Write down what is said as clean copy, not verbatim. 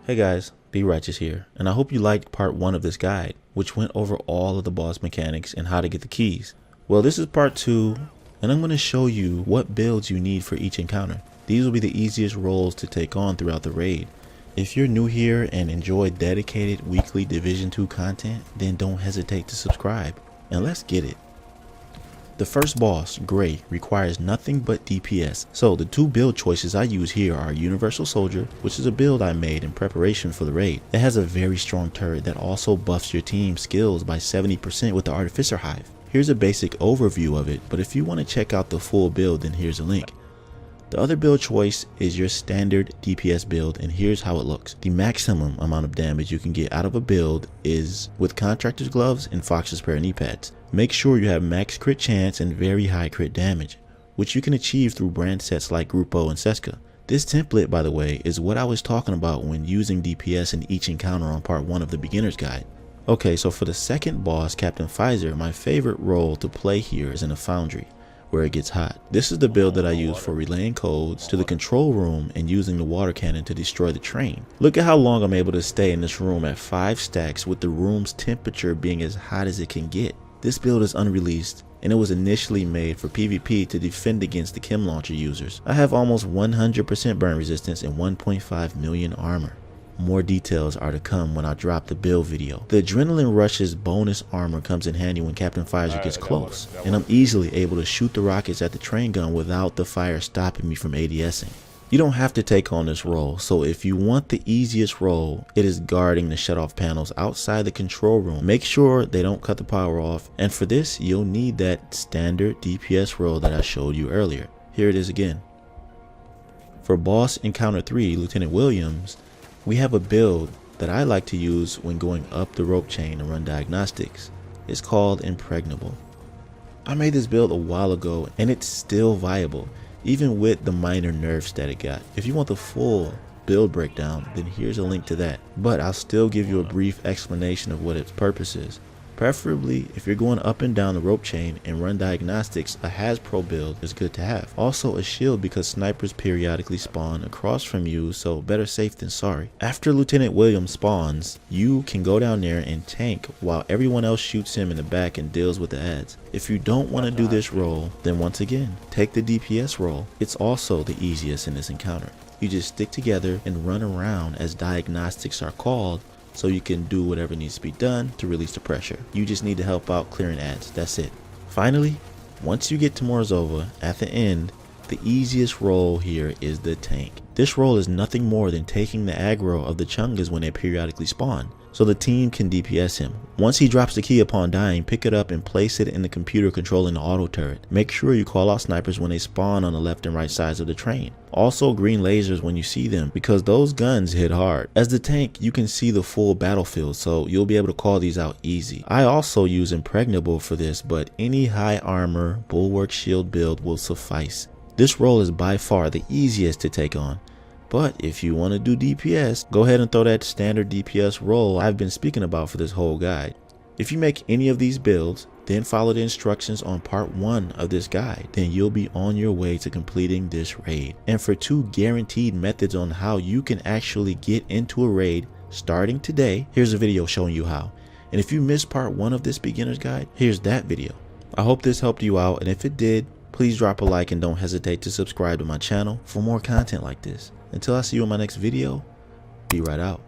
Hey guys, 𝒊𝒏𝒄𝒍𝒑𝒔 here, and I hope you liked part 1 of this guide, which went over all of the boss mechanics and how to get the keys. Well, this is part 2, and I'm going to show you what builds you need for each encounter. These will be the easiest roles to take on throughout the raid. If you're new here and enjoy dedicated weekly Division 2 content, then don't hesitate to subscribe, and let's get it. The first boss, Gray, requires nothing but DPS, so the two build choices I use here are Universal Soldier, which is a build I made in preparation for the raid. It has a very strong turret that also buffs your team's skills by 70% with the Artificer Hive. Here's a basic overview of it, but if you want to check out the full build, then here's a link. The other build choice is your standard DPS build, and here's how it looks. The maximum amount of damage you can get out of a build is with Contractor's Gloves and Fox's Prayer knee pads. Make sure you have max crit chance and very high crit damage, which you can achieve through brand sets like Grupo and 𝐈𝐴𝐳𝐵𝐵. This template, by the way, is what I was talking about when using DPS in each encounter on part 1 of the beginner's guide. Okay, so for the second boss, Captain Pfizer, my favorite role to play here is in a foundry, where it gets hot. This is the build that I use for relaying codes to the control room and using the water cannon to destroy the train. Look at how long I'm able to stay in this room at 5 stacks with the room's temperature being as hot as it can get. This build is unreleased, and it was initially made for PvP to defend against the chem launcher users. I have almost 100% burn resistance and 1.5 million armor. More details are to come when I drop the build video. The Adrenaline Rush's bonus armor comes in handy when Captain Pfizer gets close, and I'm easily able to shoot the rockets at the train gun without the fire stopping me from ADSing. You don't have to take on this role, so if you want the easiest role, it is guarding the shutoff panels outside the control room. Make sure they don't cut the power off, and for this you'll need that standard DPS role that I showed you earlier. Here it is again. For boss encounter 3, Lieutenant Williams, we have a build that I like to use when going up the rope chain to run diagnostics. It's called Impregnable. I made this build a while ago and it's still viable, even with the minor nerfs that it got. If you want the full build breakdown, then here's a link to that, but I'll still give you a brief explanation of what its purpose is. Preferably, if you're going up and down the rope chain and run diagnostics, a 𝐻𝑃ro build is good to have. Also a shield because snipers periodically spawn across from you, so better safe than sorry. After Lieutenant Williams spawns, you can go down there and tank while everyone else shoots him in the back and deals with the ads. If you don't want to do this role, then once again, take the DPS role. It's also the easiest in this encounter. You just stick together and run around as diagnostics are called, so you can do whatever needs to be done to release the pressure. You just need to help out clearing ads, that's it. Finally, once you get to Morozova, at the end, the easiest role here is the tank. This role is nothing more than taking the aggro of the Chungas when they periodically spawn, so the team can DPS him. Once he drops the key upon dying, pick it up and place it in the computer controlling the auto turret. Make sure you call out snipers when they spawn on the left and right sides of the train. Also green lasers when you see them, because those guns hit hard. As the tank, you can see the full battlefield, so you'll be able to call these out easy. I also use Impregnable for this, but any high armor bulwark shield build will suffice. This role is by far the easiest to take on. But if you want to do DPS, go ahead and throw that standard DPS role I've been speaking about for this whole guide. If you make any of these builds, then follow the instructions on part 1 of this guide, then you'll be on your way to completing this raid. And for 2 guaranteed methods on how you can actually get into a raid starting today, here's a video showing you how. And if you missed part 1 of this beginner's guide, here's that video. I hope this helped you out, and if it did, please drop a like and don't hesitate to subscribe to my channel for more content like this. Until I see you in my next video, be right out.